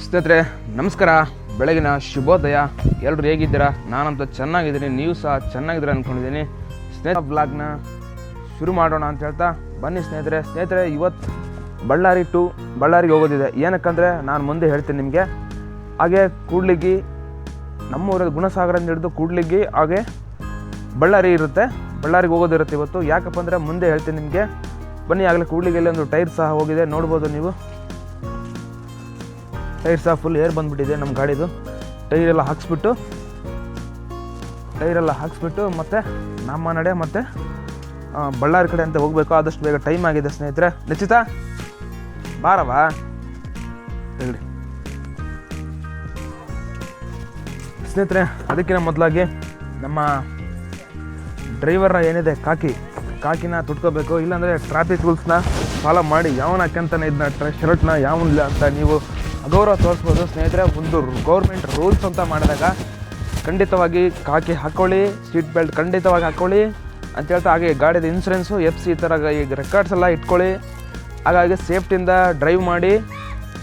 ಸ್ನೇಹಿತರೆ ನಮಸ್ಕಾರ, ಬೆಳಗಿನ ಶುಭೋದಯ. ಎಲ್ಲರೂ ಹೇಗಿದ್ದೀರಾ? ನಾನಂತೂ ಚೆನ್ನಾಗಿದ್ದೀನಿ, ನೀವು ಸಹ ಚೆನ್ನಾಗಿದ್ದೀರಾ ಅಂದ್ಕೊಂಡಿದ್ದೀನಿ. ಸ್ನೇಹಿತರ ಬ್ಲಾಗ್ನ ಶುರು ಮಾಡೋಣ ಅಂತ ಹೇಳ್ತಾ ಬನ್ನಿ ಸ್ನೇಹಿತರೆ. ಇವತ್ತು ಬಳ್ಳಾರಿಗೆ ಹೋಗೋದಿದೆ. ಏನಕ್ಕಂದರೆ ನಾನು ಮುಂದೆ ಹೇಳ್ತೀನಿ ನಿಮಗೆ. ಹಾಗೆ ಕೂಡ್ಲಿಗಿ, ನಮ್ಮೂರ ಗುಣಸಾಗರದಿಂದ ಹಿಡಿದು ಕೂಡ್ಲಿಗಿ ಹಾಗೆ ಬಳ್ಳಾರಿಗೆ ಹೋಗೋದಿರುತ್ತೆ ಇವತ್ತು. ಯಾಕಪ್ಪ ಅಂದರೆ ಮುಂದೆ ಹೇಳ್ತೀನಿ ನಿಮಗೆ. ಬನ್ನಿ. ಆಗಲೇ ಕೂಡ್ಲಿಗೆಲ್ಲಿ ಒಂದು ಟೈರ್ ಸಹ ಹೋಗಿದೆ, ನೋಡ್ಬೋದು ನೀವು. ಟೈರ್ ಸಹ ಫುಲ್ ಏರ್ ಬಂದುಬಿಟ್ಟಿದೆ ನಮ್ಮ ಗಾಡಿದು. ಟೈರೆಲ್ಲ ಹಾಕ್ಸ್ಬಿಟ್ಟು ಮತ್ತೆ ನಮ್ಮ ನಡೆ ಮತ್ತೆ ಬಳ್ಳಾರಿ ಕಡೆ ಅಂತ ಹೋಗಬೇಕು. ಆದಷ್ಟು ಬೇಗ ಟೈಮ್ ಆಗಿದೆ ಸ್ನೇಹಿತರೆ. ನಿಶ್ಚಿತ ಬಾರವಾ ಹೇಳಿ ಸ್ನೇಹಿತರೆ. ಅದಕ್ಕಿಂತ ಮೊದಲಾಗಿ ನಮ್ಮ ಡ್ರೈವರ್ನ ಏನಿದೆ ಕಾಕಿನ ತುಟ್ಕೋಬೇಕು. ಇಲ್ಲಾಂದರೆ ಟ್ರಾಫಿಕ್ ರೂಲ್ಸ್ನ ಫಾಲೋ ಮಾಡಿ ಯಾವನ ಹಾಕ್ಯಂತಾನೆ ಇದನ್ನ ಶರ್ಟ್ನ ಯಾವನಿಲ್ಲ ಅಂತ ನೀವು ಅಗೌರವ ತೋರಿಸ್ಬೋದು ಸ್ನೇಹಿತರೆ. ಒಂದು ಗೌರ್ಮೆಂಟ್ ರೂಲ್ಸ್ ಅಂತ ಮಾಡಿದಾಗ ಖಂಡಿತವಾಗಿ ಕಾಕಿ ಹಾಕ್ಕೊಳ್ಳಿ, ಸೀಟ್ ಬೆಲ್ಟ್ ಖಂಡಿತವಾಗಿ ಹಾಕ್ಕೊಳ್ಳಿ ಅಂತ ಹೇಳ್ತಾ, ಹಾಗೆ ಗಾಡಿದ ಇನ್ಸೂರೆನ್ಸು FC ಈ ಥರ ಈಗ ರೆಕಾರ್ಡ್ಸ್ ಎಲ್ಲ ಇಟ್ಕೊಳ್ಳಿ. ಹಾಗಾಗಿ ಸೇಫ್ಟಿಯಿಂದ ಡ್ರೈವ್ ಮಾಡಿ,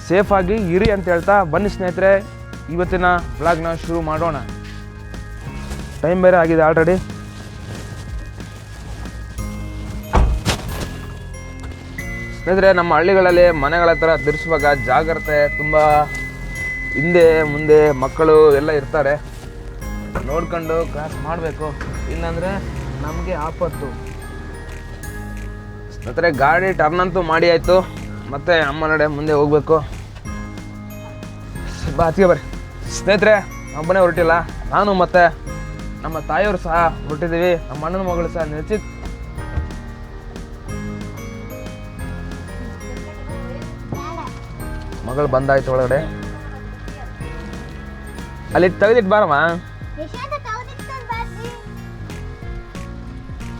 ಸೇಫಾಗಿ ಇರಿ ಅಂತ ಹೇಳ್ತಾ ಬನ್ನಿ ಸ್ನೇಹಿತರೆ, ಇವತ್ತಿನ ವ್ಲಾಗ್ನ ಶುರು ಮಾಡೋಣ. ಟೈಮ್ ಬೇರೆ ಆಗಿದೆ ಆಲ್ರೆಡಿ. ಸ್ನೇಹಿತರೆ, ನಮ್ಮ ಹಳ್ಳಿಗಳಲ್ಲಿ ಮನೆಗಳ ಹತ್ರ ತಿರ್ಸುವಾಗ ಜಾಗ್ರತೆ ತುಂಬ. ಹಿಂದೆ ಮುಂದೆ ಮಕ್ಕಳು ಎಲ್ಲ ಇರ್ತಾರೆ, ನೋಡ್ಕೊಂಡು ಕ್ರಾಸ್ ಮಾಡಬೇಕು, ಇಲ್ಲಾಂದರೆ ನಮಗೆ ಆಪತ್ತು. ಸ್ನೇಹಿತರೆ, ಗಾಡಿ ಟರ್ನ್ ಅಂತೂ ಮಾಡಿ ಆಯಿತು, ಮತ್ತೆ ಅಮ್ಮ ನಡೆ ಮುಂದೆ ಹೋಗಬೇಕು. ಹತ್ತಿಗೆ ಬರ್ರಿ ಸ್ನೇಹಿತರೆ. ಒಬ್ಬನೇ ಹೊರಟಿಲ್ಲ, ನಾನು ಮತ್ತು ನಮ್ಮ ತಾಯಿಯವರು ಸಹ ಹೊರಟಿದ್ದೀವಿ. ನಮ್ಮ ಅಣ್ಣನ ಮಗಳು ಸಹ ನಿಶ್ಚಿತ್ ಮಗಳು ಬಂದಾಯ್ತು ಒಳಗಡೆ. ಅಲ್ಲಿ ತೆಗೆದಿಟ್ಟು ಬಾರಮ್ಮ,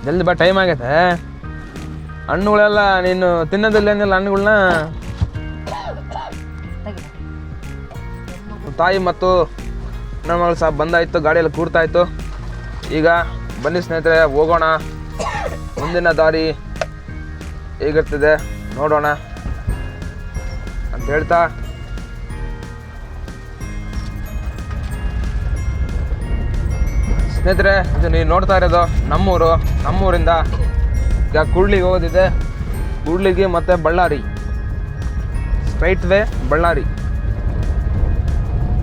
ಜಲ್ದಿ ಬಾ, ಟೈಮ್ ಆಗೈತೆ. ಹಣ್ಣುಗಳೆಲ್ಲ ನೀನು ತಿನ್ನೋದಿಲ್ಲ ಏನಿಲ್ಲ ಹಣ್ಣುಗಳನ್ನ. ತಾಯಿ ಮತ್ತು ನನ್ನ ಮಗಳು ಸಹ ಬಂದಾಯ್ತು, ಗಾಡಿಯಲ್ಲಿ ಕೂರ್ತಾಯಿತ್ತು. ಈಗ ಬನ್ನಿ ಸ್ನೇಹಿತರೆ, ಹೋಗೋಣ. ಮುಂದಿನ ದಾರಿ ಹೇಗಿರ್ತಿದೆ ನೋಡೋಣ ಅಂತ ಹೇಳ್ತಾ ಸ್ನೇಹಿತರೆ, ಇದು ನೀವು ನೋಡ್ತಾ ಇರೋದು ನಮ್ಮೂರಿಂದ ಈಗ ಕೂಡ್ಲಿಗೆ ಹೋಗೋದಿದೆ. ಕೂಡ್ಲಿಗೆ ಮತ್ತು ಬಳ್ಳಾರಿ, ಸ್ಟ್ರೈಟ್ ವೇ ಬಳ್ಳಾರಿ.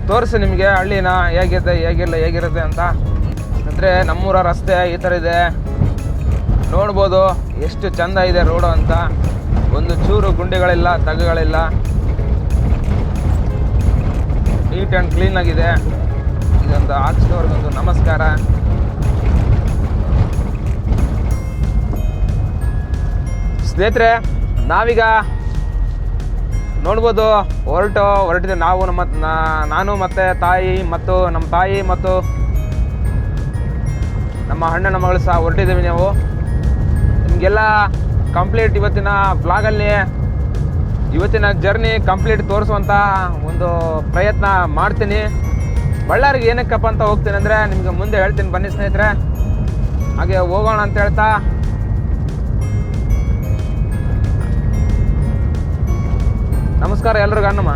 ತೋರಿಸಿ ನಿಮಗೆ ಹಳ್ಳಿನ ಹೇಗಿರುತ್ತೆ ಅಂತ. ಅಂದರೆ ನಮ್ಮೂರ ರಸ್ತೆ ಈ ಥರ ಇದೆ, ನೋಡ್ಬೋದು ಎಷ್ಟು ಚೆಂದ ಇದೆ ರೋಡು ಅಂತ. ಒಂದು ಚೂರು ಗುಂಡಿಗಳಿಲ್ಲ, ತಗ್ಗುಗಳಿಲ್ಲ, ನೀಟ್ ಆ್ಯಂಡ್ ಕ್ಲೀನ್ ಆಗಿದೆ. ಇದೊಂದು ಹಾಕ್ಸಿದವ್ರಿಗೊಂದು ನಮಸ್ಕಾರ. ಸ್ನೇಹಿತರೆ, ನಾವೀಗ ನೋಡ್ಬೋದು ಹೊರಟಿದೆ ನಾವು. ನಾನು ಮತ್ತು ನಮ್ಮ ತಾಯಿ ಮತ್ತು ನಮ್ಮ ಅಣ್ಣನ ಮಗಳು ಸಹ ಹೊರಟಿದ್ದೀವಿ. ನಾವು ನಿಮಗೆಲ್ಲ ಕಂಪ್ಲೀಟ್ ಇವತ್ತಿನ ಜರ್ನಿ ಕಂಪ್ಲೀಟ್ ತೋರಿಸುವಂಥ ಒಂದು ಪ್ರಯತ್ನ ಮಾಡ್ತೀನಿ. ಬಳ್ಳಾರಿಗೆ ಏನಕ್ಕಪ್ಪ ಅಂತ ಹೋಗ್ತೀನಿ ಅಂದರೆ ನಿಮ್ಗೆ ಮುಂದೆ ಹೇಳ್ತೀನಿ, ಬನ್ನಿ ಸ್ನೇಹಿತರೆ. ಹಾಗೆ ಹೋಗೋಣ ಅಂತ ಹೇಳ್ತಾ ನಮಸ್ಕಾರ ಎಲ್ರಿಗೂ. ಅನ್ನಮ್ಮ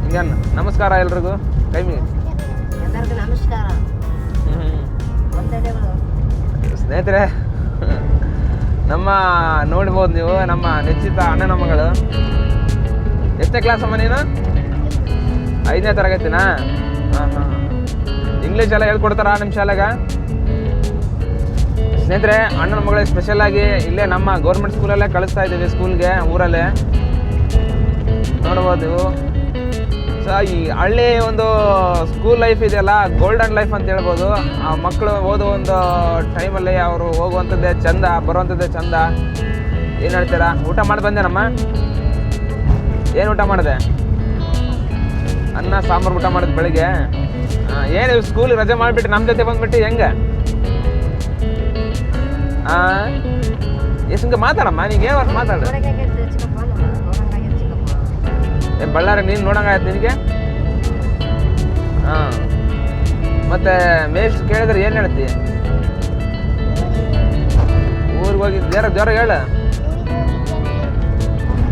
ಹಿಂಗನ್ನ ನಮಸ್ಕಾರ ಎಲ್ರಿಗೂ, ಕೈ ಮೀ ನಮಸ್ಕಾರ ಸ್ನೇಹಿತರೆ. ನಮ್ಮ ನೋಡ್ಬೋದು ನೀವು, ನಮ್ಮ ನಿಶ್ಚಿತ ಅಣ್ಣನ ಮಗಳು. ಎಷ್ಟನೇ ಕ್ಲಾಸ್ ಅಮ್ಮ ನೀನು? 5ನೇ ತರಗತಿನಾ? ಹಾಂ. ಇಂಗ್ಲೀಷ್ ಎಲ್ಲ ಹೇಳ್ಕೊಡ್ತಾರಾ ನಿಮ್ಮ ಶಾಲೆಗ? ಸ್ನೇಹಿತರೆ, ಅಣ್ಣನ ಮಗಳಿಗೆ ಸ್ಪೆಷಲಾಗಿ ಇಲ್ಲೇ ನಮ್ಮ ಗೌರ್ಮೆಂಟ್ ಸ್ಕೂಲಲ್ಲೇ ಕಳಿಸ್ತಾ ಇದ್ದೀವಿ, ಸ್ಕೂಲ್ಗೆ, ಊರಲ್ಲೇ. ನೋಡ್ಬೋದು ನೀವು. ಸೊ ಈ ಹಳ್ಳಿ ಒಂದು ಸ್ಕೂಲ್ ಲೈಫ್ ಇದೆಯಲ್ಲ, ಗೋಲ್ಡನ್ ಲೈಫ್ ಅಂತ ಹೇಳ್ಬೋದು. ಆ ಮಕ್ಕಳು ಓದೋ ಒಂದು ಟೈಮಲ್ಲಿ ಅವರು ಹೋಗುವಂಥದ್ದೇ ಚಂದ, ಬರುವಂಥದ್ದೇ ಚಂದ. ಏನು ಹೇಳ್ತೀರಾ? ಊಟ ಮಾಡಿ ಬಂದೇನಮ್ಮ? ಏನು ಊಟ ಮಾಡಿದೆ? ಅನ್ನ ಸಾಂಬಾರು ಊಟ ಮಾಡಿದ್ ಬೆಳಿಗ್ಗೆ. ಏನು ಸ್ಕೂಲ್ ರಜೆ ಮಾಡಿಬಿಟ್ಟು ನಮ್ಮ ಜೊತೆ ಬಂದ್ಬಿಟ್ಟು ಹೆಂಗೆ? ಎಷ್ಟು ಮಾತಾಡಮ್ಮ, ನೀನು ಏನು ಮಾತಾಡ? ಬಳ್ಳಾರಿ ನೀನು ನೋಡಂಗಾಯ್ತು ನಿನಗೆ? ಹಾಂ. ಮತ್ತೆ ಮೇಷ್ ಕೇಳಿದ್ರೆ ಏನು ಹೇಳ್ತಿ? ಊರಿಗೆ ಹೋಗಿ ಜ್ವರ ಹೇಳ.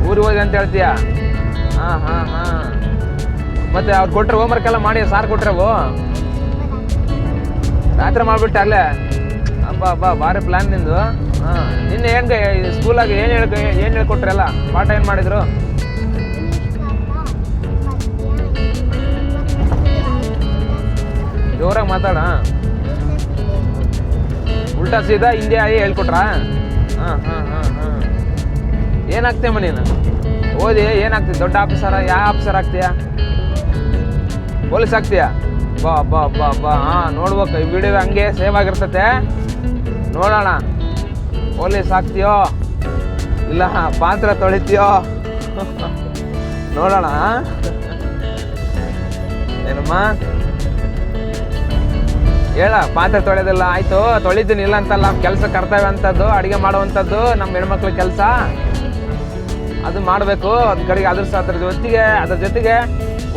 ಊರಿಗೆ ಹೋಗಿ ಅಂತ ಹೇಳ್ತೀಯಾ? ಹಾಂ ಮತ್ತೆ ಅವ್ರು ಕೊಟ್ರೆ ಹೋಮ್ವರ್ಕ್ ಎಲ್ಲ ಮಾಡಿ ಸಾರ್ ಕೊಟ್ರವು ರಾತ್ರಿ ಮಾಡ್ಬಿಟ್ಟೆ ಅಲ್ಲೇ ಅಬ್ಬಾ ಭಾರಿ ಪ್ಲಾನ್ ನಿಂದು. ಹಾಂ ನಿನ್ನೆ ಏನು ಸ್ಕೂಲಾಗಿ ಏನು ಹೇಳ್ಕೊಟ್ರಲ್ಲ ಪಾಠ ಏನು ಮಾಡಿದ್ರು? ಜೋರಾಗಿ ಮಾತಾಡ. ಉಲ್ಟಾ ಸೀದಾ ಹಿಂದಿ ಆಗಿ ಹೇಳ್ಕೊಟ್ರಾ? ಹಾಂ ಏನಾಗ್ತೀಯಮ್ಮ ನೀನು ಓದಿ? ಏನಾಗ್ತೀಯ? ದೊಡ್ಡ ಆಫೀಸರ? ಯಾವ ಆಫೀಸರ್ ಆಗ್ತೀಯ? ಪೊಲೀಸ್ ಆಗ್ತೀಯ? ಬಾ ಹಾಂ ನೋಡ್ಬೇಕು ಈ ವಿಡಿಯೋ ಹಂಗೆ ಸೇವ್ ಆಗಿರ್ತತೆ. ನೋಡೋಣ ಪೊಲೀಸ್ ಆಗ್ತೀಯೋ ಇಲ್ಲ ಪಾತ್ರ ತೊಳಿತೀಯೋ ನೋಡೋಣ. ಏನಮ್ಮ ಹೇಳ? ಪಾತ್ರೆ ತೊಳೆಯೋದಿಲ್ಲ ಆಯ್ತು, ತೊಳಿತೀನಿ ಇಲ್ಲ ಅಂತಲ್ಲ. ಕೆಲಸ ಕರ್ತವ್ಯ ಅಂತದ್ದು, ಅಡುಗೆ ಮಾಡುವಂಥದ್ದು ನಮ್ಮ ಹೆಣ್ಮಕ್ಳ ಕೆಲಸ, ಅದು ಮಾಡಬೇಕು. ಅದ್ರ ಕಡೆಗೆ ಅದ್ರ ಜೊತೆಗೆ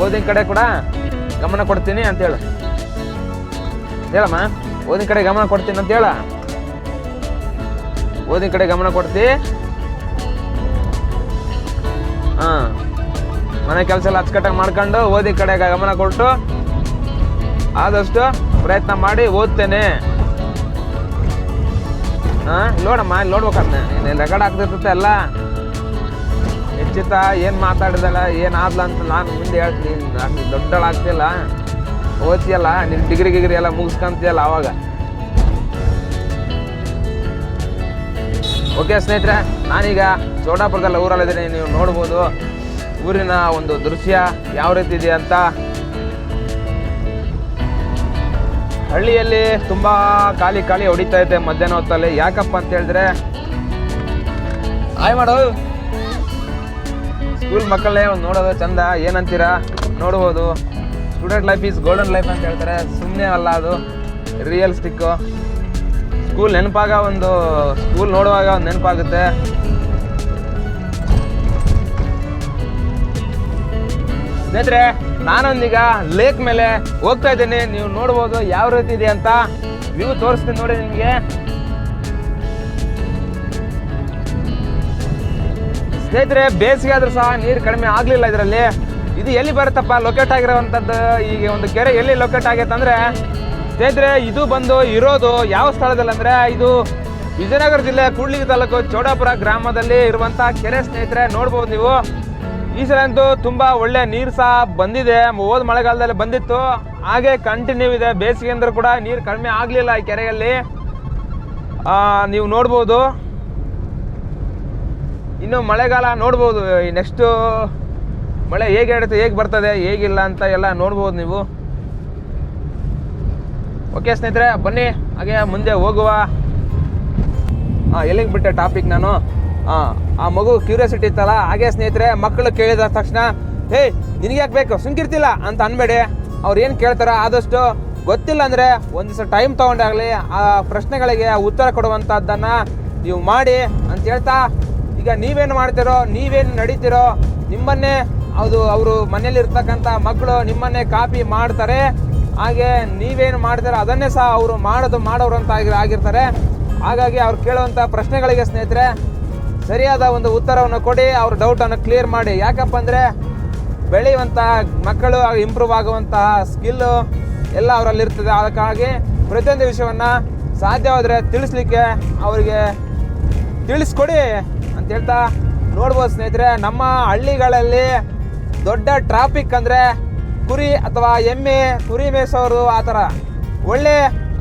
ಓದಿನ ಕಡೆ ಕೂಡ ಗಮನ ಕೊಡ್ತೀನಿ ಅಂತ ಹೇಳು. ಹೇಳಮ್ಮ, ಓದಿನ ಕಡೆ ಗಮನ ಕೊಡ್ತೀನಿ ಅಂತ ಹೇಳ. ಓದಿನ ಕಡೆ ಗಮನ ಕೊಡ್ತಿ. ಹಾಂ ಮನೆ ಕೆಲಸ ಎಲ್ಲ ಅಚ್ಚುಕಟ್ಟಾಗಿ ಮಾಡ್ಕೊಂಡು ಓದಿನ ಕಡೆ ಗಮನ ಕೊಟ್ಟು ಆದಷ್ಟು ಪ್ರಯತ್ನ ಮಾಡಿ ಓದ್ತೇನೆ. ನೋಡಮ್ಮ, ನೋಡ್ಬೇಕನ್ನ ನೀನು ರೆಕಾರ್ಡ್ ಆಗ್ತಿರ್ತತೆ ಎಲ್ಲ. ನಿಶ್ಚಿತ ಏನು ಮಾತಾಡಿದಲ್ಲ ಏನಾದ್ಲ ಅಂತ ನಾನು ಮುಂದೆ ಹೇಳ್ತೀನಿ. ನೀನು ದೊಡ್ಡಳಾಗ್ತಿಲ್ಲ, ಓದ್ತಿಯಲ್ಲ, ನಿನ್ನ ಡಿಗ್ರಿ ಎಲ್ಲ ಮುಗಿಸ್ಕೊಂತೀಯಲ್ಲ ಆವಾಗ. ಓಕೆ ಸ್ನೇಹಿತರೆ, ನಾನೀಗ ಚೌಡಾಪುರದಲ್ಲ ಊರಲ್ಲಿದ್ದೀನಿ. ನೀವು ನೋಡ್ಬೋದು ಊರಿನ ಒಂದು ದೃಶ್ಯ ಯಾವ ರೀತಿ ಇದೆ ಅಂತ. ಹಳ್ಳಿಯಲ್ಲಿ ತುಂಬ ಖಾಲಿ ಹೊಡಿತಾ ಇದೆ ಮಧ್ಯಾಹ್ನ ಹೊತ್ತಲ್ಲಿ. ಯಾಕಪ್ಪ ಅಂತ ಹೇಳಿದ್ರೆ, ಆಯ್ ಮಾಡು ಸ್ಕೂಲ್ ಮಕ್ಕಳೇ ಒಂದು ನೋಡೋದು ಚಂದ. ಏನಂತೀರಾ? ನೋಡ್ಬೋದು. Student life is golden life ಅಂತ ಹೇಳ್ತಾರೆ. ಸುಮ್ಮನೆ ಅಲ್ಲ, ಅದು ರಿಯಲ್ಸ್ಟಿಕ್ಕು. ಸ್ಕೂಲ್ ನೋಡುವಾಗ ಒಂದು ನೆನಪಾಗುತ್ತೆ. ಸ್ನೇಹಿತರೆ, ನಾನೊಂದೀಗ ಲೇಕ್ ಮೇಲೆ ಹೋಗ್ತಾ ಇದ್ದೀನಿ. ನೀವು ನೋಡ್ಬೋದು ಯಾವ ರೀತಿ ಇದೆ ಅಂತ. ವ್ಯೂ ತೋರಿಸ್ತೀನಿ ನೋಡಿ ನಿಮಗೆ. ಸ್ನೇಹಿತರೆ, ಬೇಸಿಗೆ ಆದ್ರೂ ಸಹ ನೀರು ಕಡಿಮೆ ಆಗಲಿಲ್ಲ ಇದರಲ್ಲಿ. ಇದು ಎಲ್ಲಿ ಬರುತ್ತಪ್ಪ ಲೊಕೇಟ್ ಆಗಿರೋವಂಥದ್ದು? ಈಗ ಒಂದು ಕೆರೆ ಎಲ್ಲಿ ಲೊಕೇಟ್ ಆಗೈತೆ ಅಂದರೆ ಸ್ನೇಹಿತರೆ, ಇದು ಬಂದು ಇರೋದು ಯಾವ ಸ್ಥಳದಲ್ಲಿ ಅಂದರೆ, ಇದು ವಿಜಯನಗರ ಜಿಲ್ಲೆ ಕೂಡ್ಲಿಗಿ ತಾಲೂಕು ಚೌಡಾಪುರ ಗ್ರಾಮದಲ್ಲಿ ಇರುವಂಥ ಕೆರೆ ಸ್ನೇಹಿತರೆ. ನೋಡ್ಬೋದು ನೀವು. ಈ ಸಲ ಅಂತೂ ತುಂಬ ಒಳ್ಳೆ ನೀರು ಸಹ ಬಂದಿದೆ. ಹೋದ ಮಳೆಗಾಲದಲ್ಲಿ ಬಂದಿತ್ತು, ಹಾಗೆ ಕಂಟಿನ್ಯೂ ಇದೆ. ಬೇಸಿಗೆ ಅಂದರೂ ಕೂಡ ನೀರು ಕಡಿಮೆ ಆಗಲಿಲ್ಲ ಈ ಕೆರೆಯಲ್ಲಿ. ನೀವು ನೋಡ್ಬೋದು. ಇನ್ನು ಮಳೆಗಾಲ ನೋಡ್ಬೋದು. ಈ ನೆಕ್ಸ್ಟು ಮಳೆ ಹೇಗೆ ಬರ್ತದೆ ಹೇಗಿಲ್ಲ ಅಂತ ಎಲ್ಲ ನೋಡ್ಬೋದು ನೀವು. ಓಕೆ ಸ್ನೇಹಿತರೆ, ಬನ್ನಿ ಹಾಗೆ ಮುಂದೆ ಹೋಗುವ. ಎಲ್ಲಿಗೆ ಬಿಟ್ಟೆ ಟಾಪಿಕ್ ನಾನು? ಆ ಮಗು ಕ್ಯೂರಿಯಾಸಿಟಿ ಇತ್ತಲ್ಲ, ಹಾಗೆ ಸ್ನೇಹಿತರೆ, ಮಕ್ಕಳು ಕೇಳಿದ ತಕ್ಷಣ ಹೇ ನಿನಗೆ ಯಾಕೆ ಬೇಕು ಸುಮ್ಕಿರ್ತಿಲ್ಲ ಅಂತ ಅನ್ಬೇಡಿ. ಅವ್ರು ಏನು ಕೇಳ್ತಾರೋ ಆದಷ್ಟು ಗೊತ್ತಿಲ್ಲ ಅಂದರೆ ಒಂದು ದಿವಸ ಟೈಮ್ ತೊಗೊಂಡಾಗಲಿ ಆ ಪ್ರಶ್ನೆಗಳಿಗೆ ಉತ್ತರ ಕೊಡುವಂಥದ್ದನ್ನು ನೀವು ಮಾಡಿ ಅಂತ ಹೇಳ್ತಾ, ಈಗ ನೀವೇನು ಮಾಡ್ತೀರೋ, ನೀವೇನು ನಡೀತಿರೋ, ನಿಮ್ಮನ್ನೇ ಅವರು ಮನೇಲಿರ್ತಕ್ಕಂಥ ಮಕ್ಕಳು ನಿಮ್ಮನ್ನೇ ಕಾಪಿ ಮಾಡ್ತಾರೆ. ಹಾಗೆ ನೀವೇನು ಮಾಡ್ತಾರೋ ಅದನ್ನೇ ಸಹ ಅವರು ಮಾಡೋರು ಅಂತ ಆಗಿರ್ತಾರೆ. ಹಾಗಾಗಿ ಅವ್ರು ಕೇಳುವಂಥ ಪ್ರಶ್ನೆಗಳಿಗೆ ಸ್ನೇಹಿತರೆ ಸರಿಯಾದ ಒಂದು ಉತ್ತರವನ್ನು ಕೊಡಿ, ಅವ್ರ ಡೌಟನ್ನು ಕ್ಲಿಯರ್ ಮಾಡಿ. ಯಾಕಪ್ಪ ಅಂದರೆ ಬೆಳೆಯುವಂಥ ಮಕ್ಕಳು ಇಂಪ್ರೂವ್ ಆಗುವಂತಹ ಸ್ಕಿಲ್ಲು ಎಲ್ಲ ಅವರಲ್ಲಿರ್ತದೆ. ಅದಕ್ಕಾಗಿ ಪ್ರತಿಯೊಂದು ವಿಷಯವನ್ನು ಸಾಧ್ಯವಾದರೆ ತಿಳಿಸ್ಲಿಕ್ಕೆ ಅವರಿಗೆ ತಿಳಿಸ್ಕೊಡಿ ಅಂತ ಹೇಳ್ತಾ, ನೋಡ್ಬೋದು ಸ್ನೇಹಿತರೆ, ನಮ್ಮ ಹಳ್ಳಿಗಳಲ್ಲಿ ದೊಡ್ಡ ಟ್ರಾಫಿಕ್ ಅಂದರೆ ಕುರಿ ಅಥವಾ ಎಮ್ಮೆ, ಕುರಿ ಮೇಯಿಸೋರು, ಆ ಥರ ಒಳ್ಳೆ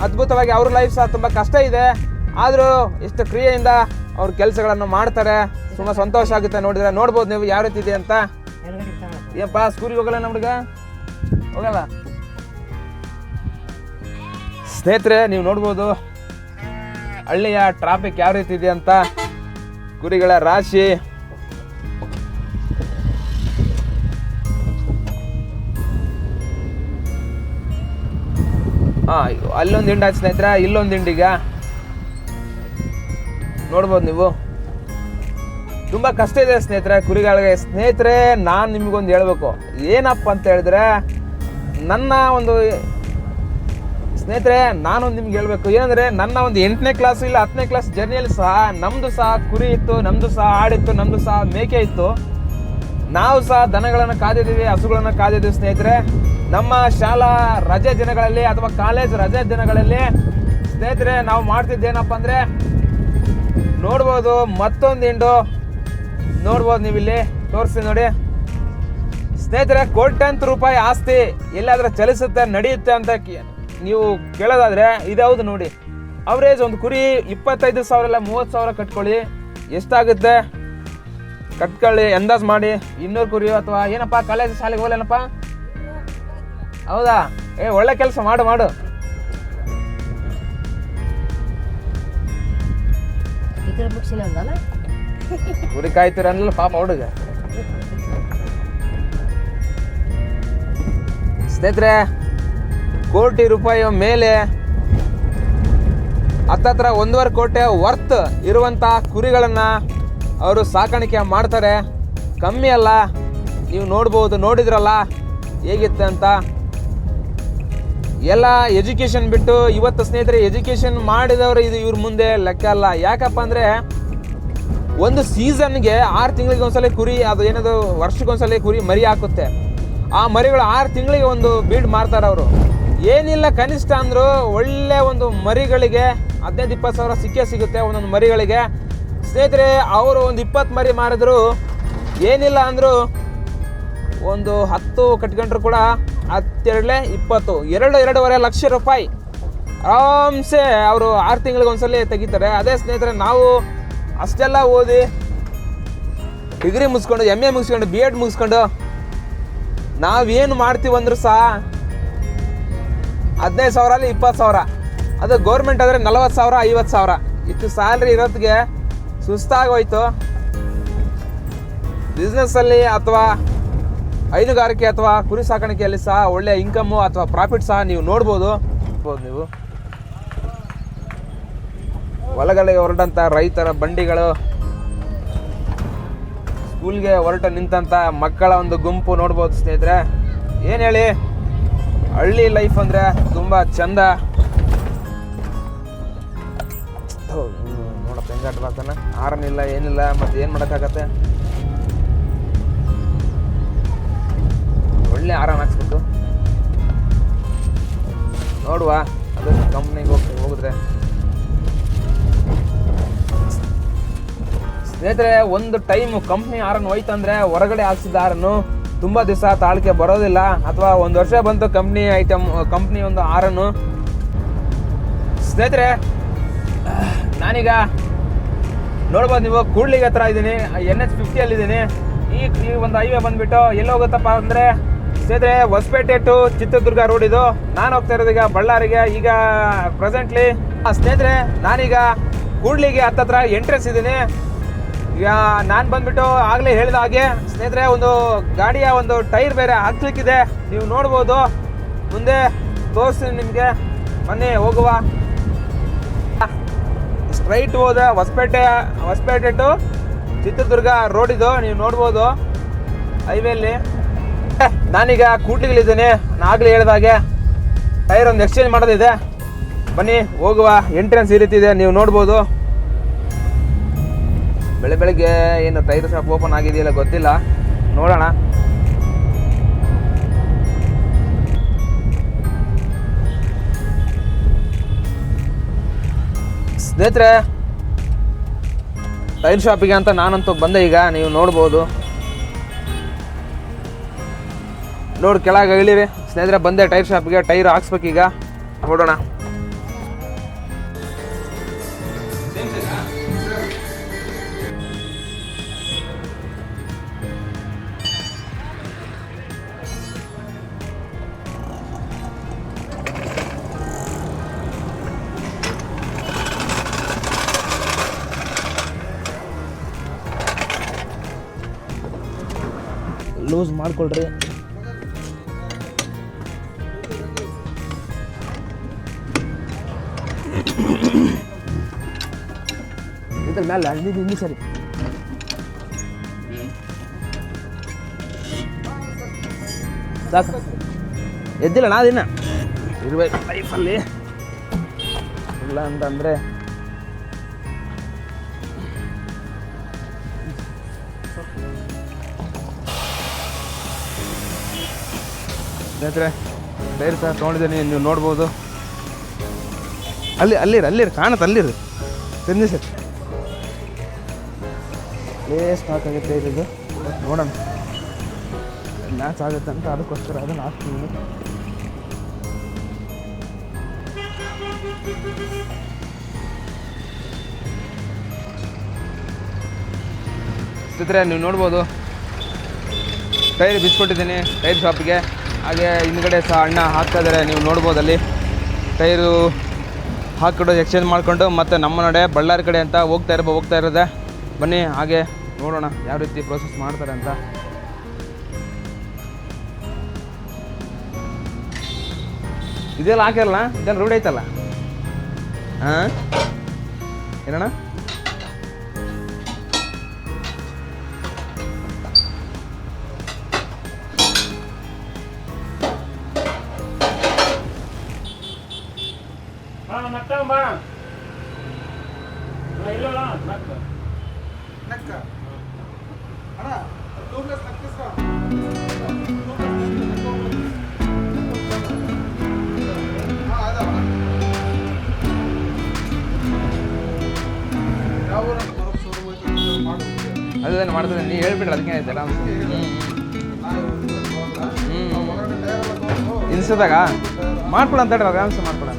ಅದ್ಭುತವಾಗಿ ಅವ್ರ ಲೈಫ್ ಸಹ ತುಂಬ ಕಷ್ಟ ಇದೆ. ಆದರೂ ಎಷ್ಟು ಕ್ರಿಯೆಯಿಂದ ಅವ್ರ ಕೆಲಸಗಳನ್ನು ಮಾಡ್ತಾರೆ. ತುಂಬ ಸಂತೋಷ ಆಗುತ್ತೆ ನೋಡಿದ್ರೆ. ನೋಡ್ಬೋದು ನೀವು ಯಾವ ರೀತಿ ಇದೆ ಅಂತ. ಏನಪ್ಪ ಸ್ಕೂಲಿಗೆ ಹೋಗಲ್ಲ ನಮ್ಮ ಹುಡುಗ? ಹೋಗಲ್ಲ ಸ್ನೇಹಿತರೆ. ನೀವು ನೋಡ್ಬೋದು ಹಳ್ಳಿಯ ಟ್ರಾಫಿಕ್ ಯಾವ ರೀತಿ ಇದೆ ಅಂತ. ಕುರಿಗಳ ರಾಶಿ. ಅಲ್ಲೊಂದು ಹಿಂಡು ಆಯ್ತು ಸ್ನೇಹಿತರೆ, ಇಲ್ಲೊಂದು ಹಿಂಡೀಗ ನೋಡ್ಬೋದು ನೀವು. ತುಂಬ ಕಷ್ಟ ಇದೆ ಸ್ನೇಹಿತರೆ ಕುರಿಗಳಿಗೆ. ಸ್ನೇಹಿತರೆ, ನಾನು ನಿಮಗೊಂದು ಹೇಳ್ಬೇಕು. ಏನಪ್ಪ ಅಂತ ಹೇಳಿದ್ರೆ, ನನ್ನ ಒಂದು ಸ್ನೇಹಿತರೆ ನಾನೊಂದು ನಿಮ್ಗೆ ಹೇಳ್ಬೇಕು. ಏನಂದರೆ, ನನ್ನ ಒಂದು 8ನೇ ಕ್ಲಾಸು ಇಲ್ಲ 10ನೇ ಕ್ಲಾಸ್ ಜರ್ನಿಯಲ್ಲಿ ಸಹ ನಮ್ಮದು ಸಹ ಕುರಿ ಇತ್ತು, ನಮ್ಮದು ಸಹ ಆಡಿತ್ತು, ನಮ್ಮದು ಸಹ ಮೇಕೆ ಇತ್ತು. ನಾವು ಸಹ ದನಗಳನ್ನು ಕಾದಿದ್ದೀವಿ, ಹಸುಗಳನ್ನು ಕಾದಿದ್ದೀವಿ ಸ್ನೇಹಿತರೆ. ನಮ್ಮ ಶಾಲಾ ರಜೆ ದಿನಗಳಲ್ಲಿ ಅಥವಾ ಕಾಲೇಜ್ ರಜೆ ದಿನಗಳಲ್ಲಿ ಸ್ನೇಹಿತರೆ ನಾವು ಮಾಡ್ತಿದ್ದೇನಪ್ಪ ಅಂದರೆ ನೋಡ್ಬೋದು, ಮತ್ತೊಂದು ಹಿಂಡು ನೋಡ್ಬೋದು, ನೀವು ಇಲ್ಲಿ ತೋರಿಸ್ತೀನಿ ನೋಡಿ ಸ್ನೇಹಿತರೆ. ಕೋಟ್ಯಾಂತರ ರೂಪಾಯಿ ಆಸ್ತಿ ಎಲ್ಲಾದ್ರೂ ಚಲಿಸುತ್ತೆ, ನಡೆಯುತ್ತೆ ಅಂತ ನೀವು ಕೇಳೋದಾದ್ರೆ ಇದ್ಯಾವುದು ನೋಡಿ. ಅವರೇಜ್ ಒಂದು ಕುರಿ 25,000 ಇಲ್ಲ 30,000 ಕಟ್ಕೊಳ್ಳಿ, ಎಷ್ಟಾಗುತ್ತೆ ಕಟ್ಕೊಳ್ಳಿ, ಅಂದಾಜು ಮಾಡಿ. 200 ಕುರಿ ಅಥವಾ ಏನಪ್ಪ ಕಾಲೇಜ್ ಶಾಲೆಗೆ ಹೋಗ್ಲೇನಪ್ಪ, ಹೌದಾ? ಒಳ್ಳೆ ಕೆಲಸ ಮಾಡು. ಕುರಿ ಕಾಯ್ತೀರ ಅನ್ನಲ್ಲ ಪಾಪ ಹುಡುಗ. ಸ್ನೇಹಿತರೆ, ಕೋಟಿ ರೂಪಾಯಿ ಮೇಲೆ ಹತ್ತತ್ರ 1.5 ಕೋಟಿ ವರ್ತ್ ಇರುವಂಥ ಕುರಿಗಳನ್ನು ಅವರು ಸಾಕಾಣಿಕೆ ಮಾಡ್ತಾರೆ. ಕಮ್ಮಿ ಅಲ್ಲ, ನೀವು ನೋಡ್ಬೋದು, ನೋಡಿದ್ರಲ್ಲ ಹೇಗಿತ್ತು ಅಂತ. ಎಲ್ಲ ಎಜುಕೇಷನ್ ಬಿಟ್ಟು ಇವತ್ತು ಸ್ನೇಹಿತರೆ ಎಜುಕೇಷನ್ ಮಾಡಿದವರು ಇದು ಇವ್ರ ಮುಂದೆ ಲೆಕ್ಕ ಅಲ್ಲ. ಯಾಕಪ್ಪ ಅಂದರೆ ಒಂದು ಸೀಸನ್ಗೆ 6 ತಿಂಗಳಿಗೆ ಒಂದ್ಸಲ ಕುರಿ, ಅದು ಏನದು ವರ್ಷಕ್ಕೊಂದ್ಸಲ ಕುರಿ ಮರಿ ಹಾಕುತ್ತೆ. ಆ ಮರಿಗಳು 6 ತಿಂಗಳಿಗೆ ಒಂದು ಬೀಡ್ ಮಾರ್ತಾರೆ ಅವರು. ಏನಿಲ್ಲ ಕನಿಷ್ಠ ಅಂದರೂ ಒಳ್ಳೆ ಒಂದು ಮರಿಗಳಿಗೆ 15-20 ಸಾವಿರ ಸಿಗುತ್ತೆ ಒಂದೊಂದು ಮರಿಗಳಿಗೆ. ಸ್ನೇಹಿತರೆ, ಅವರು ಒಂದು 20 ಮರಿ ಮಾರಿದ್ರು ಏನಿಲ್ಲ ಅಂದರೂ ಒಂದು 10 ಕಟ್ಕೊಂಡ್ರು ಕೂಡ 10 2.5 ಲಕ್ಷ ರೂಪಾಯಿ ಆರಾಮ್ಸೆ ಅವರು 6 ತಿಂಗಳಿಗೆ ಒಂದ್ಸಲ ತೆಗಿತಾರೆ. ಅದೇ ಸ್ನೇಹಿತರೆ, ನಾವು ಅಷ್ಟೆಲ್ಲ ಓದಿ ಡಿಗ್ರಿ ಮುಗಿಸ್ಕೊಂಡು MA ಮುಗಿಸ್ಕೊಂಡು BEd ಮುಗಿಸ್ಕೊಂಡು ನಾವೇನು ಮಾಡ್ತೀವಂದ್ರೂ ಸಹ 15,000 20,000, ಅದು ಗೌರ್ಮೆಂಟ್ ಆದರೆ 40,000 50,000 ಇಷ್ಟು ಸ್ಯಾಲ್ರಿ ಇರೋದಕ್ಕೆ ಸುಸ್ತಾಗೋಯ್ತು. ಬಿಸ್ನೆಸ್ಸಲ್ಲಿ ಅಥವಾ ಹೈನುಗಾರಿಕೆ ಅಥವಾ ಕುರಿ ಸಾಕಾಣಿಕೆಯಲ್ಲಿ ಸಹ ಒಳ್ಳೆಯ ಇನ್ಕಮ್ಮು ಅಥವಾ ಪ್ರಾಫಿಟ್ ಸಹ ನೀವು ನೋಡ್ಬೋದು. ನೀವು ಹೊಲಗಳಿಗೆ ಹೊರಟಂಥ ರೈತರ ಬಂಡಿಗಳು, ಸ್ಕೂಲ್ಗೆ ಹೊರಟ ನಿಂತಂಥ ಮಕ್ಕಳ ಒಂದು ಗುಂಪು ನೋಡ್ಬೋದು ಸ್ನೇಹಿತರೆ. ಏನು ಹೇಳಿ, ಹಳ್ಳಿ ಲೈಫ್ ಅಂದರೆ ತುಂಬ ಚಂದ. ನೋಡಪ್ಪ ಹೆಂಗಾಟ ಬರ್ತಾನೆ, ಆರನಿಲ್ಲ ಏನಿಲ್ಲ, ಮತ್ತೆ ಏನು ಮಾಡೋಕ್ಕಾಗತ್ತೆ. ಒಳ್ಳೆ ಆರಾಮ್ ಹಾಕ್ಸ್ಬಿಟ್ಟು ನೋಡುವ ಅದು ಕಂಪ್ನಿಗೆ ಹೋಗಿದ್ರೆ. ಸ್ನೇಹಿತರೆ, ಒಂದು ಟೈಮ್ ಕಂಪ್ನಿ ಆರನ್ನು ಹೋಯ್ತಂದ್ರೆ ಹೊರಗಡೆ ಹಾಕ್ಸಿದ ಆರನ್ನು ತುಂಬ ದಿವಸ ತಾಳಿಕೆ ಬರೋದಿಲ್ಲ, ಅಥವಾ 1 ವರ್ಷ ಬಂತು ಕಂಪ್ನಿ ಒಂದು ಆರನ್ನು. ಸ್ನೇಹಿತರೆ, ನಾನೀಗ ನೋಡ್ಬೋದು ನೀವು ಕೂಡ್ಲಿಗೆ ಹತ್ರ ಇದ್ದೀನಿ, NH 50 ಈ ಒಂದು ಹೈವೇ ಬಂದ್ಬಿಟ್ಟು ಎಲ್ಲಿ ಹೋಗುತ್ತಪ್ಪ ಅಂದರೆ ಸ್ನೇಹಿತರೆ ಹೊಸಪೇಟೆ ಟು ಚಿತ್ರದುರ್ಗ ರೋಡ್ ಇದು. ನಾನು ಹೋಗ್ತಾ ಇರೋದು ಈಗ ಬಳ್ಳಾರಿಗೆ. ಈಗ ಪ್ರೆಸೆಂಟ್ಲಿ ಸ್ನೇಹಿತರೆ ನಾನೀಗ ಕೂಡ್ಲಿಗೆ ಹತ್ತತ್ರ ಎಂಟ್ರೆನ್ಸ್ ಇದ್ದೀನಿ. ಈಗ ನಾನು ಬಂದ್ಬಿಟ್ಟು ಆಗಲೇ ಹೇಳಿದ ಹಾಗೆ ಸ್ನೇಹಿತರೆ ಒಂದು ಗಾಡಿಯ ಒಂದು ಟೈರ್ ಬೇರೆ ಹಾಕ್ಲಿಕ್ಕಿದೆ, ನೀವು ನೋಡ್ಬೋದು. ಮುಂದೆ ತೋರಿಸ್ತೀನಿ ನಿಮಗೆ, ಬನ್ನಿ ಹೋಗುವ. ಸ್ಟ್ರೈಟ್ ಹೋದ ಹೊಸಪೇಟೆ ಟು ಚಿತ್ರದುರ್ಗ ರೋಡ್ ಇದು, ನೀವು ನೋಡ್ಬೋದು ಹೈವೇಲಿ. ನಾನೀಗ ಕೂಡ್ಲಿಗಳಿದ್ದೀನಿ, ಆಗಲೇ ಹೇಳಿದಾಗೆ ಟೈರ್ ಒಂದು ಎಕ್ಸ್ಚೇಂಜ್ ಮಾಡೋದಿದೆ. ಬನ್ನಿ ಹೋಗುವ. ಎಂಟ್ರೆನ್ಸ್ ಈ ರೀತಿ ಇದೆ, ನೀವು ನೋಡ್ಬೋದು. ಬೆಳಗ್ಗೆ ಏನು ಟೈರ್ ಶಾಪ್ ಓಪನ್ ಆಗಿದೆಯಲ್ಲ ಗೊತ್ತಿಲ್ಲ, ನೋಡೋಣ. ಸ್ನೇಹಿತರೆ, ಟೈರ್ ಶಾಪಿಗೆ ಅಂತ ನಾನಂತೂ ಬಂದೆ. ಈಗ ನೀವು ನೋಡ್ಬೋದು, ನೋಡಿ ಕೆಳಗೆ ಇಳಿರಿ ಸ್ನೇಹಿತರೆ. ಬಂದೆ ಟೈರ್ ಶಾಪಿಗೆ, ಟೈರ್ ಹಾಕ್ಸ್ಬೇಕೀಗ, ನೋಡೋಣ. ಲೂಸ್ ಮಾಡ್ಕೊಳ್ರಿ. ಇದ್ರ ಮೇಲೆ ಇಲ್ಲಿ ಸರಿ ಸಾಕು. ಎದ್ದಿಲ್ಲ ನಾದಿನ್ನ ಇರ್ಬೇಕು ಲೈಫಲ್ಲಿ. ಇಲ್ಲ ಅಂತಂದರೆ ಸ್ನೇಹಿತರೆ ಟೈರ್ ಸಹ ತೊಗೊಂಡಿದ್ದೀನಿ, ನೀವು ನೋಡ್ಬೋದು. ಅಲ್ಲಿರಿ ಕಾಣುತ್ತೆ, ಅಲ್ಲಿರಿ ತಿಂದಿ ಸರ್ ಸ್ಟಾಕ್ ಆಗುತ್ತೆ ಇದು. ನೋಡೋಣ ಮ್ಯಾಚ್ ಆಗುತ್ತೆ ಅಂತ ಅದಕ್ಕೋಸ್ಕರ ಅದನ್ನು ಹಾಕ್ತೀನಿ. ಸ್ನೇಹಿತರೆ ನೀವು ನೋಡ್ಬೋದು ಟೈರ್ ಬಿಚ್ಕೊಟ್ಟಿದ್ದೀನಿ ಟೈರ್ ಶಾಪಿಗೆ. ಹಾಗೆ ಹಿಂದ್ಗಡೆ ಸಹ ಅಣ್ಣ ಹಾಕ್ತಾ ಇದ್ದಾರೆ, ನೀವು ನೋಡ್ಬೋದು. ಅಲ್ಲಿ ಟೈರು ಹಾಕಿಬಿಟ್ಟು ಎಕ್ಸ್ಚೇಂಜ್ ಮಾಡಿಕೊಂಡು ಮತ್ತೆ ನಮ್ಮ ನಡೆ ಬಳ್ಳಾರಿ ಕಡೆ ಅಂತ ಹೋಗ್ತಾ ಇರೋದೆ. ಬನ್ನಿ ಹಾಗೆ ನೋಡೋಣ ಯಾವ ರೀತಿ ಪ್ರೋಸೆಸ್ ಮಾಡ್ತಾರೆ ಅಂತ. ಇದೆಲ್ಲ ಹಾಕಿರಲ್ಲ, ಇದೆಲ್ಲ ರೂಢಿ ಐತಲ್ಲ. ಹಾಂ ಏನಣ್ಣ? ಅದನ್ನು ಮಾಡ್ತದೆ, ನೀವು ಹೇಳ್ಬಿಟ್ರೆ ಅದಕ್ಕೆ ಐತಲ್ಲ. ಇನ್ಸ್ಟಾದಾಗ ಮಾಡ್ಕೊಡ ಅಂತ ಹೇಳ್ರಿ, ಆರಾಮ್ಸ ಮಾಡ್ಕೊಡ.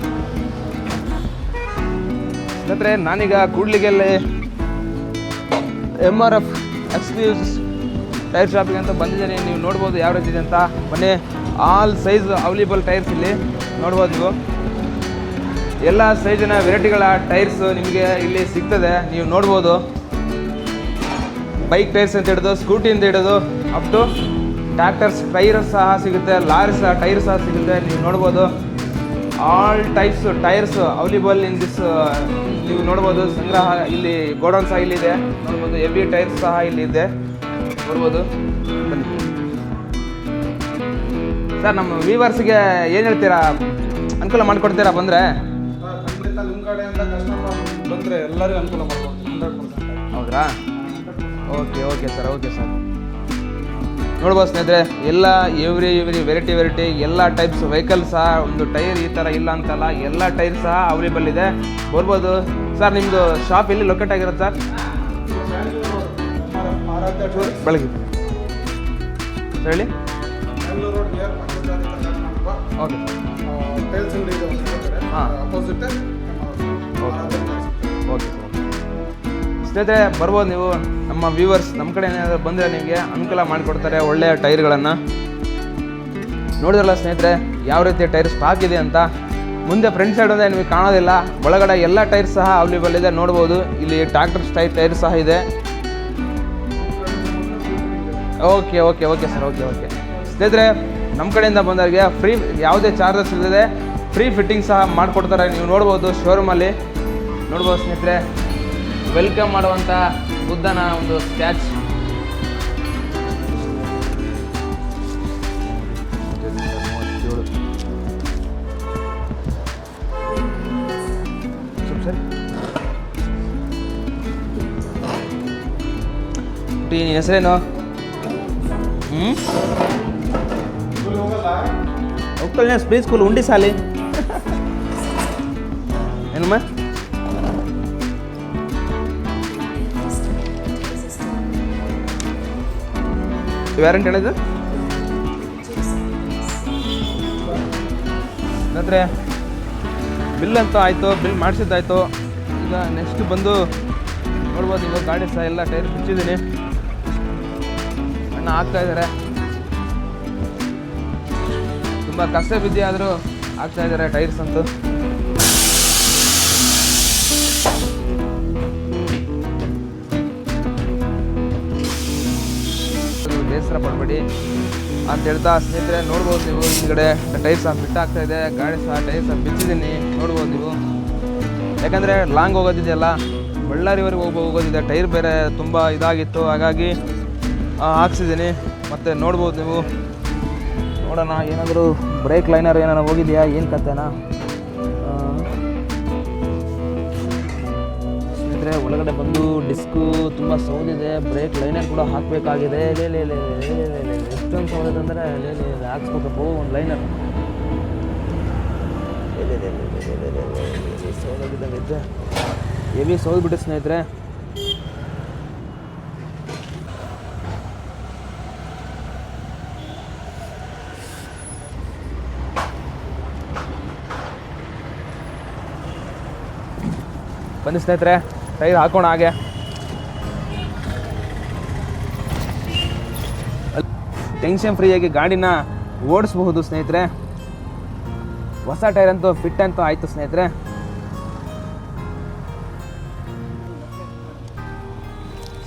ಸ್ನೇಹಿತರೆ ನಾನೀಗ ಕೂಡ್ಲಿಗೆಲ್ಲಿ MRF ಎಕ್ಸ್ಕ್ಲೂಸಿವ್ ಟೈರ್ ಶಾಪಿಗೆ ಅಂತ ಬಂದಿದ್ದೇನೆ. ನೀವು ನೋಡ್ಬೋದು ಯಾವ ರೀತಿ ಇದೆ ಅಂತ. ಬನ್ನಿ, ಆಲ್ ಸೈಜ್ ಅವೈಲೇಬಲ್ ಟೈರ್ಸ್ ಇಲ್ಲಿ ನೋಡ್ಬೋದು. ನೀವು ಎಲ್ಲ ಸೈಜಿನ ವೆರೈಟಿಗಳ ಟೈರ್ಸ್ ನಿಮಗೆ ಇಲ್ಲಿ ಸಿಗ್ತದೆ. ನೀವು ನೋಡ್ಬೋದು, ಬೈಕ್ ಟೈರ್ಸ್ ಅಂತ ಹಿಡಿದು ಸ್ಕೂಟಿಯಿಂದ ಹಿಡಿದು ಅಪ್ ಟು ಟ್ರ್ಯಾಕ್ಟರ್ಸ್ ಟೈರ್ ಸಹ ಸಿಗುತ್ತೆ, ಲಾರಿ ಸಹ ಟೈರ್ ಸಹ ಸಿಗುತ್ತೆ. ನೀವು ನೋಡ್ಬೋದು all types tyres available in this. ನೀವು ನೋಡ್ಬೋದು ಸಂಗ್ರಹ ಇಲ್ಲಿ ಗೋಡೌನ್ ಸಹ ಇಲ್ಲಿದೆ. ನೋಡ್ಬೋದು ಹೆವಿ ಟೈರ್ಸ್ ಸಹ ಇಲ್ಲಿದೆ ನೋಡ್ಬೋದು. ಬನ್ನಿ ಸರ್, ನಮ್ಮ ವ್ಯೂವರ್ಸ್ಗೆ ಏನು ಹೇಳ್ತೀರಾ, ಅನುಕೂಲ ಮಾಡಿಕೊಡ್ತೀರಾ ಬಂದರೆ? ನಿಮ್ಮ ಕಡೆಯಿಂದ ಕಸ್ಟಮರ್ ಬಂದರೆ ಎಲ್ಲರಿಗೂ ಅನುಕೂಲ ಮಾಡ್ಕೊಡ್ತೀವಿ 100%. ಹೌದ್ರಾ? Okay sir. ನೋಡ್ಬೋದು ಸ್ನೇಹಿತರೆ, ಎಲ್ಲ ಎವ್ರಿ ವೆರೈಟಿ ಎಲ್ಲ ಟೈಪ್ಸ್ ವೆಹಿಕಲ್ ಸಹ. ಒಂದು ಟೈರ್ ಈ ಥರ ಇಲ್ಲ ಅಂತಲ್ಲ, ಎಲ್ಲ ಟೈರ್ ಸಹ ಅವೈಲೇಬಲ್ ಇದೆ. ಬರ್ಬೋದು ಸರ್. ನಿಮ್ಮದು ಶಾಪ್ ಎಲ್ಲಿ ಲೊಕೇಟ್ ಆಗಿರುತ್ತೆ ಸರ್? ಬೆಳಗ್ಗೆ ಹೇಳಿ. Bengaluru road near okay tiles ಅಂಗಡಿ ಇದೆ, ಹಾಂ ಅಪೋಸಿಟ್. Okay sir. ಸ್ನೇಹಿತರೆ ಬರ್ಬೋದು ನೀವು. ನಮ್ಮ ವ್ಯೂವರ್ಸ್ ನಮ್ಮ ಕಡೆ ಏನಾದರೂ ಬಂದರೆ ನಿಮಗೆ ಅನುಕೂಲ ಮಾಡಿಕೊಡ್ತಾರೆ ಒಳ್ಳೆಯ ಟೈರ್ಗಳನ್ನು. ನೋಡಿದ್ರಲ್ಲ ಸ್ನೇಹಿತರೆ ಯಾವ ರೀತಿ ಟೈರ್ ಸ್ಟಾಕ್ ಇದೆ ಅಂತ. ಮುಂದೆ ಫ್ರಂಟ್ ಸೈಡ್ ಅಂದರೆ ನಿಮಗೆ ಕಾಣೋದಿಲ್ಲ, ಒಳಗಡೆ ಎಲ್ಲ ಟೈರ್ ಸಹ ಅವೈಲೇಬಲ್ ಇದೆ. ನೋಡ್ಬೋದು ಇಲ್ಲಿ ಟ್ರ್ಯಾಕ್ಟರ್ ಟೈರ್ ಸಹ ಇದೆ. Okay sir. ಸ್ನೇಹಿತರೆ ನಮ್ಮ ಕಡೆಯಿಂದ ಬಂದವರಿಗೆ ಫ್ರೀ, ಯಾವುದೇ ಚಾರ್ಜಸ್ ಇಲ್ಲದೆ ಫ್ರೀ ಫಿಟ್ಟಿಂಗ್ ಸಹ ಮಾಡಿಕೊಡ್ತಾರೆ. ನೀವು ನೋಡ್ಬೋದು ಶೋರೂಮಲ್ಲಿ ನೋಡ್ಬೋದು ಸ್ನೇಹಿತರೆ. ವೆಲ್ಕಮ್ ಮಾಡುವಂಥ ಬುದ್ಧನ ಒಂದು ಸ್ಟ್ಯಾಚ್. ನಿನ್ನ ಹೆಸರೇನು? ಹೋಗ್ತಾಳೆ ಪ್ರೀ ಸ್ಕೂಲ್ ಉಂಡಿ ಸಾಲಿ ಏನಮ್ಮ? ವ್ಯಾರಂಟಿ ಹೇಳಿದ್ದು ಅಂದರೆ ಬಿಲ್ ಅಂತ ಆಯಿತು, ಬಿಲ್ ಮಾಡಿಸಿದ್ದಾಯಿತು. ಈಗ ನೆಕ್ಸ್ಟ್ ಬಂದು ನೋಡ್ಬೋದು ನೀವು ಗಾಡಿ ಸಹ ಎಲ್ಲ ಟೈರ್ ಬಿಚ್ಚಿದ್ದೀನಿ. ಅಣ್ಣ ಹಾಕ್ತಾಯಿದ್ದಾರೆ, ತುಂಬ ಕಷ್ಟ ಬಿದ್ದಿ ಆದರೂ ಹಾಕ್ತಾಯಿದ್ದಾರೆ ಟೈರ್ಸ್ ಅಂತೂ. ಬೇಸರ ಪಡಬೇಡಿ ಅಂತ ಹೇಳ್ತಾ ಸ್ನೇಹಿತರೆ ನೋಡ್ಬೋದು ನೀವು ಹಿಂದ್ಗಡೆ ಟೈರ್ ಸಹ ಫಿಟ್ ಆಗ್ತಾ ಇದೆ. ಗಾಡಿ ಸಹ ಟೈರ್ ಸಹ ಬಿಚ್ಚಿದ್ದೀನಿ ನೋಡ್ಬೋದು ನೀವು. ಯಾಕಂದರೆ ಲಾಂಗ್ ಹೋಗೋದಿದೆಯಲ್ಲ, ಬಳ್ಳಾರಿವರೆಗೆ ಹೋಗೋದಿದೆ. ಟೈರ್ ಬೇರೆ ತುಂಬ ಇದಾಗಿತ್ತು, ಹಾಗಾಗಿ ಹಾಕ್ಸಿದ್ದೀನಿ. ಮತ್ತು ನೋಡ್ಬೋದು ನೀವು. ನೋಡೋಣ ಏನಾದರೂ ಬ್ರೇಕ್ ಲೈನರ್ ಏನಾರು ಹೋಗಿದೆಯಾ, ಏನು ಕತೆನಾ ಸ್ನೇಹಿತರೆ. ಒಳಗಡೆ ಬಂದು ಡಿಸ್ಕು ತುಂಬ ಸೌದಿದೆ, ಬ್ರೇಕ್ ಲೈನರ್ ಕೂಡ ಹಾಕಬೇಕಾಗಿದೆ. ಇಷ್ಟೊಂದು ಸೌಲಭ್ಯ ಅಂದರೆ ಹಾಕ್ಸ್ಬೇಕಪ್ಪ ಒಂದು ಲೈನರ್ ಸೌಲಭ್ಯದಂಗೆ ಹೆವಿ ಸೌದ್ಬಿಟ್ಟು ಸ್ನೇಹಿತರೆ. ಬನ್ನಿ ಸ್ನೇಹಿತರೆ, ಟೈರ್ ಹಾಕೋಣ ಹಾಗೆ. ಟೆನ್ಷನ್ ಫ್ರೀಯಾಗಿ ಗಾಡಿನ ಓಡಿಸ್ಬಹುದು ಸ್ನೇಹಿತರೆ. ಹೊಸ ಟೈರ್ ಅಂತೂ ಫಿಟ್ ಅಂತೂ ಆಯಿತು ಸ್ನೇಹಿತರೆ.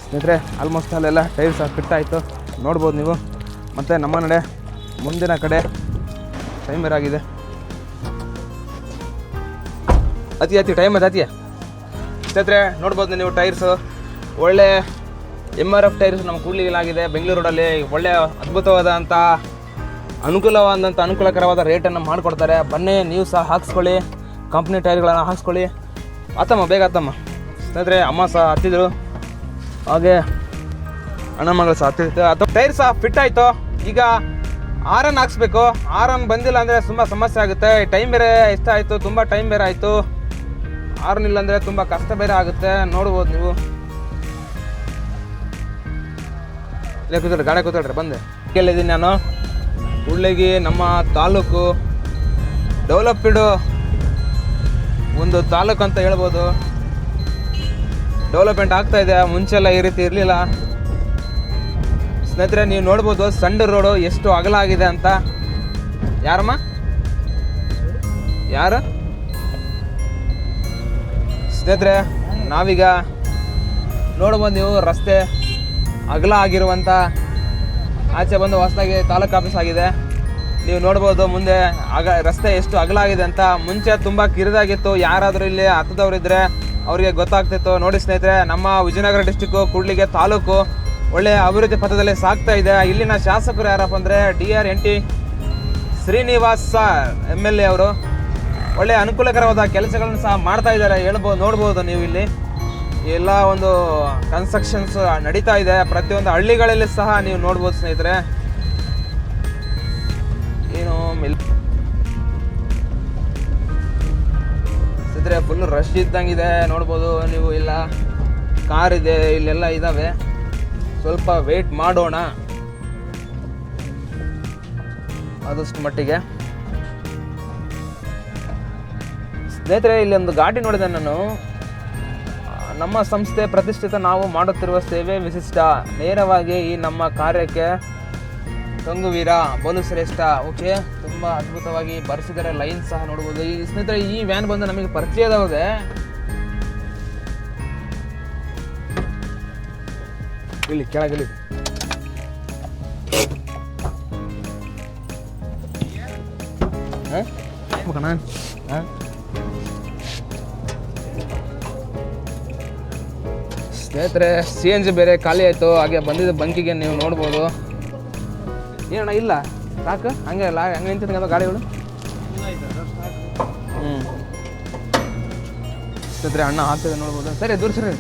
ಸ್ನೇಹಿತರೆ ಆಲ್ಮೋಸ್ಟ್ ಅಲ್ಲೆಲ್ಲ ಟೈರ್ ಸಹ ಫಿಟ್ ಆಯಿತು ನೋಡ್ಬೋದು ನೀವು. ಮತ್ತು ನಮ್ಮ ನಡೆ ಮುಂದಿನ ಕಡೆ ಟೈಮರ್ ಆಗಿದೆ. ಅತಿ ಟೈಮ್ ಅತಿ ಸ್ನೇಹಿತರೆ ನೋಡ್ಬೋದು ನೀವು. ಟೈರ್ಸು ಒಳ್ಳೆ MRF ಟೈರ್ಸ್ ನಮ್ಮ ಕೂಡ್ಲಿಗಿಲಾಗಿದೆ. ಬೆಂಗಳೂರು ರೋಡಲ್ಲಿ ಒಳ್ಳೆ ಅದ್ಭುತವಾದಂಥ ಅನುಕೂಲಕರವಾದ ರೇಟನ್ನು ಮಾಡಿಕೊಡ್ತಾರೆ. ಬನ್ನಿ ನೀವು ಸಹ ಹಾಕ್ಸ್ಕೊಳ್ಳಿ, ಕಂಪ್ನಿ ಟೈರ್ಗಳನ್ನು ಹಾಕ್ಸ್ಕೊಳ್ಳಿ. ಆತಮ್ಮ ಬೇಗ ಆತಮ್ಮ. ಸ್ನೇಹಿತರೆ ಅಮ್ಮ ಸಹ ಹತ್ತಿದ್ರು, ಹಾಗೆ ಅಣ್ಣ ಮಗಳು ಸಹ ಹತ್ತಿದ್ರು. ಅಥವಾ ಟೈರ್ ಸಹ ಫಿಟ್ ಆಯಿತು. ಈಗ ಆರನ್ ಹಾಕ್ಸ್ಬೇಕು. ಆರನ್ ಬಂದಿಲ್ಲ ಅಂದರೆ ತುಂಬ ಸಮಸ್ಯೆ ಆಗುತ್ತೆ. ಟೈಮ್ ಬೇರೆ ಎಷ್ಟಾಯಿತು, ತುಂಬ ಟೈಮ್ ಬೇರೆ ಆಯಿತು. ಆರನ್ ಇಲ್ಲ ಅಂದರೆ ತುಂಬ ಕಷ್ಟ ಬೇರೆ ಆಗುತ್ತೆ. ನೋಡ್ಬೋದು ನೀವು. ಇಲ್ಲೇ ಕೂತ್ಕೊಳ್ರಿ, ಗಾಡಿ ಕೂತ್ಕೊಳ್ರಿ. ಬಂದೆ ಕೇಳಿದ್ದೀನಿ ನಾನು. ಕೂಡ್ಲಿಗಿ ನಮ್ಮ ತಾಲೂಕು ಡೆವಲಪ್ಡ್ ಒಂದು ತಾಲೂಕು ಅಂತ ಹೇಳ್ಬೋದು. ಡೆವಲಪ್ಮೆಂಟ್ ಆಗ್ತಾ ಇದೆ. ಮುಂಚೆಲ್ಲ ಈ ರೀತಿ ಇರಲಿಲ್ಲ ಸ್ನೇಹಿತರೆ. ನೀವು ನೋಡ್ಬೋದು ಸಂಡ ರೋಡು ಎಷ್ಟು ಅಗಲ ಆಗಿದೆ ಅಂತ. ಯಾರಮ್ಮ ಯಾರು ಸ್ನೇಹಿತರೆ, ನಾವೀಗ ನೋಡ್ಬೋದು ನೀವು ರಸ್ತೆ ಅಗಲ ಆಗಿರುವಂಥ ಆಚೆ ಬಂದು ಹೊಸದಾಗಿ ತಾಲೂಕು ಆಫೀಸ್ ಆಗಿದೆ. ನೀವು ನೋಡ್ಬೋದು ಮುಂದೆ ರಸ್ತೆ ಎಷ್ಟು ಅಗಲ ಆಗಿದೆ ಅಂತ. ಮುಂಚೆ ತುಂಬ ಕಿರಿದಾಗಿತ್ತು. ಯಾರಾದರೂ ಇಲ್ಲಿ ಹತ್ತದವರಿದ್ದರೆ ಅವರಿಗೆ ಗೊತ್ತಾಗ್ತಿತ್ತು. ನೋಡಿ ಸ್ನೇಹಿತರೆ, ನಮ್ಮ ವಿಜಯನಗರ ಡಿಸ್ಟಿಕ್ಕು ಕೂಡ್ಲಿಗಿ ತಾಲೂಕು ಒಳ್ಳೆಯ ಅಭಿವೃದ್ಧಿ ಪಥದಲ್ಲಿ ಸಾಗ್ತಾ ಇದೆ. ಇಲ್ಲಿನ ಶಾಸಕರು ಯಾರಪ್ಪ ಅಂದರೆ DR ಶ್ರೀನಿವಾಸ್ MLA ಅವರು. ಒಳ್ಳೆಯ ಅನುಕೂಲಕರವಾದ ಕೆಲಸಗಳನ್ನು ಸಹ ಮಾಡ್ತಾ ಇದ್ದಾರೆ ನೋಡ್ಬೋದು ನೀವು. ಇಲ್ಲಿ ಎಲ್ಲ ಒಂದು ಕನ್ಸ್ಟ್ರಕ್ಷನ್ಸ್ ನಡೀತಾ ಇದೆ ಪ್ರತಿಯೊಂದು ಹಳ್ಳಿಗಳಲ್ಲಿ ಸಹ ನೀವು ನೋಡ್ಬೋದು ಸ್ನೇಹಿತರೆ. ಏನು ಸ್ನೇಹಿತರೆ ಫುಲ್ ರಶ್ ಇದ್ದಂಗಿದೆ ನೋಡ್ಬೋದು ನೀವು. ಇಲ್ಲ ಕಾರ್ ಇದೆ, ಇಲ್ಲೆಲ್ಲ ಇದ್ದಾವೆ. ಸ್ವಲ್ಪ ವೇಟ್ ಮಾಡೋಣ ಆದಷ್ಟು ಮಟ್ಟಿಗೆ. ಸ್ನೇಹಿತರೆ ಇಲ್ಲಿ ಒಂದು ಗಾಡಿ ನೋಡಿದೆ ನಾನು. ನಮ್ಮ ಸಂಸ್ಥೆ ಪ್ರತಿಷ್ಠಿತ, ನಾವು ಮಾಡುತ್ತಿರುವ ಸೇವೆ ವಿಶಿಷ್ಟ, ನೇರವಾಗಿ ಈ ನಮ್ಮ ಕಾರ್ಯಕ್ಕೆ ತಂಗುವೀರ ಬಲು ಶ್ರೇಷ್ಠ. ಓಕೆ, ತುಂಬ ಅದ್ಭುತವಾಗಿ ಬರೆಸಿದರೆ. ಲೈನ್ ಸಹ ನೋಡ್ಬೋದು. ಈ ಸ್ನೇಹಿತರೆ ಈ ವ್ಯಾನ್ ಬಂದು ನಮಗೆ ಪರಿಚಯದವಾಗಿದೆ. ಇಲ್ಲಿ ಕೆಳಗಿಳಿ ಸ್ನೇಹಿತರೆ CNG ಬೇರೆ ಖಾಲಿ ಆಯಿತು. ಹಾಗೆ ಬಂದಿದ್ದ ಬಂಕಿಗೆ ನೀವು ನೋಡ್ಬೋದು. ಏನಣ್ಣ ಇಲ್ಲ ಸಾಕು ಹಂಗೆ ಅಲ್ಲ, ಹಂಗೆ ನಿಂತಿದ್ದ ಗಾಡಿಗಳು. ಸ್ನೇಹಿತರೆ ಅಣ್ಣ ಹಾಕ್ತಿದೆ ನೋಡ್ಬೋದು. ಸರಿ ದೂರ ಸರಿ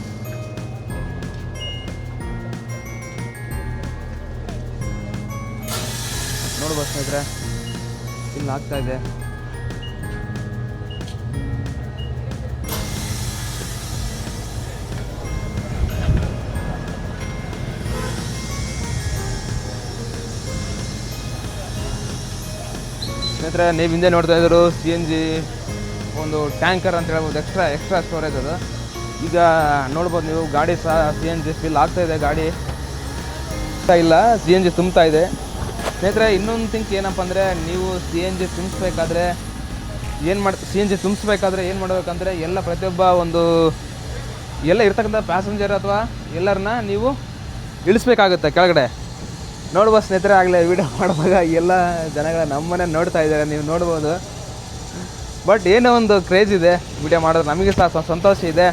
ನೋಡ್ಬೋದು ಸ್ನೇಹಿತರೆ, ಇಲ್ಲಿ ಆಗ್ತಾ ಇದೆ. ಸ್ನೇಹಿತರೆ ನೀವು ಹಿಂದೆ ನೋಡ್ತಾ ಇದ್ರು CNG ಒಂದು ಟ್ಯಾಂಕರ್ ಅಂತ ಹೇಳ್ಬೋದು. ಎಕ್ಸ್ಟ್ರಾ ಸ್ಟೋರೇಜ್ ಅದು. ಈಗ ನೋಡ್ಬೋದು ನೀವು ಗಾಡಿ ಸಹ CNG ಫಿಲ್ ಆಗ್ತಾ ಇದೆ. ಗಾಡಿ ಇಲ್ಲ, CNG ತುಂಬ್ತಾ ಇದೆ. ಸ್ನೇಹಿತರೆ ಇನ್ನೊಂದು ಥಿಂಕ್ ಏನಪ್ಪ ಅಂದರೆ, ನೀವು CNG ತುಂಬಿಸ್ಬೇಕಾದ್ರೆ CNG ತುಂಬಿಸ್ಬೇಕಾದ್ರೆ ಏನು ಮಾಡಬೇಕಂದ್ರೆ, ಎಲ್ಲ ಪ್ರತಿಯೊಬ್ಬ ಒಂದು ಎಲ್ಲ ಇರ್ತಕ್ಕಂಥ ಪ್ಯಾಸೆಂಜರ್ ಅಥವಾ ಎಲ್ಲರನ್ನ ನೀವು ಇಳಿಸ್ಬೇಕಾಗುತ್ತೆ ಕೆಳಗಡೆ. ನೋಡ್ಬೋದು ಸ್ನೇಹಿತರೆ, ಆಗಲೇ ವಿಡಿಯೋ ಮಾಡುವಾಗ ಎಲ್ಲ ಜನಗಳ ನಮ್ಮನೆ ನೋಡ್ತಾ ಇದ್ದಾರೆ, ನೀವು ನೋಡ್ಬೋದು. ಬಟ್ ಏನೋ ಒಂದು ಕ್ರೇಜ್ ಇದೆ ವಿಡಿಯೋ ಮಾಡೋದು, ನಮಗೆ ಸಹ ಸಂತೋಷ ಇದೆ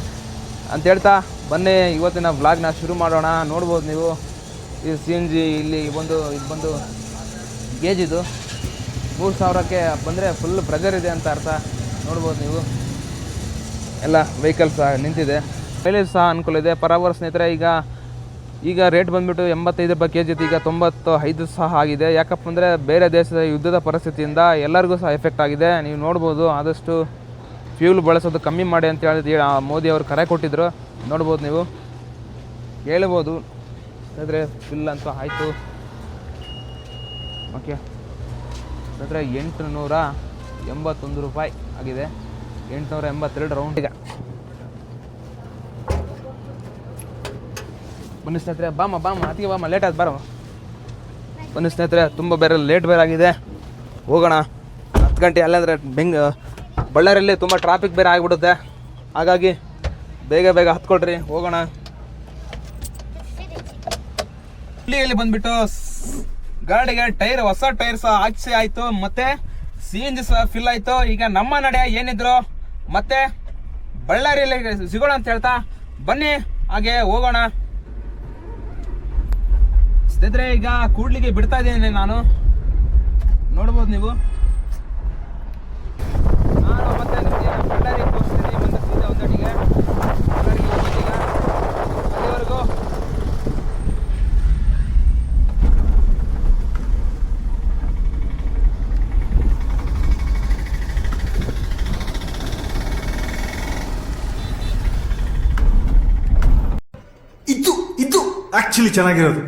ಅಂತ ಹೇಳ್ತಾ ಬನ್ನಿ ಇವತ್ತಿನ ವ್ಲಾಗ್ನ ಶುರು ಮಾಡೋಣ. ನೋಡ್ಬೋದು ನೀವು ಈ CNG ಇಲ್ಲಿ ಇದು ಬಂದು ಗೇಜ್ ಇದು 3000ಕ್ಕೆ ಬಂದರೆ ಫುಲ್ ಪ್ರೆಜರ್ ಇದೆ ಅಂತ ಅರ್ಥ. ನೋಡ್ಬೋದು ನೀವು ಎಲ್ಲ ವೆಹಿಕಲ್ಸ್ ಸಹ ನಿಂತಿದೆ. ಮೈಲೇಜ್ ಸಹ ಅನುಕೂಲ ಇದೆ. ಪರ್ ಅವರ್ ಸ್ನೇಹಿತರೆ ಈಗ ಈಗ ರೇಟ್ ಬಂದುಬಿಟ್ಟು 85 ರೂಪಾಯಿ ಕೆ ಜಿ ಇತ್ತು, ಈಗ 95 ಸಹ ಆಗಿದೆ. ಯಾಕಪ್ಪ ಅಂದರೆ ಬೇರೆ ದೇಶದ ಯುದ್ಧದ ಪರಿಸ್ಥಿತಿಯಿಂದ ಎಲ್ಲರಿಗೂ ಸಹ ಎಫೆಕ್ಟ್ ಆಗಿದೆ. ನೀವು ನೋಡ್ಬೋದು, ಆದಷ್ಟು ಫ್ಯೂಲ್ ಬಳಸೋದು ಕಮ್ಮಿ ಮಾಡಿ ಅಂತ ಹೇಳಿ ಮೋದಿ ಅವರು ಕರೆ ಕೊಟ್ಟಿದ್ದರು. ನೋಡ್ಬೋದು, ನೀವು ಹೇಳ್ಬೋದು. ಆದರೆ ಫಿಲ್ ಅಂತೂ ಆಯಿತು. ಓಕೆ, ಅಂದರೆ 881 ರೂಪಾಯಿ ಆಗಿದೆ. 882 ರೌಂಡ್. ಈಗ ಬನ್ನಿ ಸ್ನೇಹಿತರೆ, ಬಾಮ ಅದಕ್ಕೆ ಬಾಮ, ಲೇಟ್ ಆಯ್ತು ಬಾರಮ್ಮ. ಬನ್ನಿ ಸ್ನೇಹಿತರೆ, ತುಂಬ ಬೇರೆ ಲೇಟ್ ಬೇರೆ ಆಗಿದೆ. ಹೋಗೋಣ. 10 ಗಂಟೆ ಅಲ್ಲಾಂದರೆ ಬಳ್ಳಾರಿಯಲ್ಲಿ ತುಂಬ ಟ್ರಾಫಿಕ್ ಬೇರೆ ಆಗಿಬಿಡುತ್ತೆ. ಹಾಗಾಗಿ ಬೇಗ ಹತ್ಕೊಳ್ರಿ, ಹೋಗೋಣ. ಇಲ್ಲಿ ಬಂದ್ಬಿಟ್ಟು ಗಾಡಿಗೆ ಹೊಸ ಟೈರ್ ಸಹ ಹಾಕ್ಸಿ ಆಯಿತು, ಮತ್ತು CNG ಸಹ ಫಿಲ್ ಆಯಿತು. ಈಗ ನಮ್ಮ ನಡೆ ಏನಿದ್ರು ಮತ್ತೆ ಬಳ್ಳಾರಿಯಲ್ಲಿ ಸಿಗೋಣ ಅಂತ ಹೇಳ್ತಾ ಬನ್ನಿ, ಹಾಗೆ ಹೋಗೋಣ. ಸ್ನೇಹಿತರೆ, ಈಗ ಕೂಡ್ಲಿಗೆ ಬಿಡ್ತಾ ಇದ್ದೀನಿ ನಾನು, ನೋಡ್ಬೋದು ನೀವು. ನಾನು ಮತ್ತೆ ನಿಮಗೆ ಬಳ್ಳಾರಿಗೆ ತೋರಿಸ್ತೀನಿ. ಬಂದು ಸೀದಾ ಒಂದಡಿಗೆ ಬಳ್ಳಾರಿಗೆ ಹೋಗ್ಬೇಕೀಗ. ಅಲ್ಲಿವರೆಗೂ ಇದು ಆಕ್ಚುಲಿ ಚೆನ್ನಾಗಿರೋದು.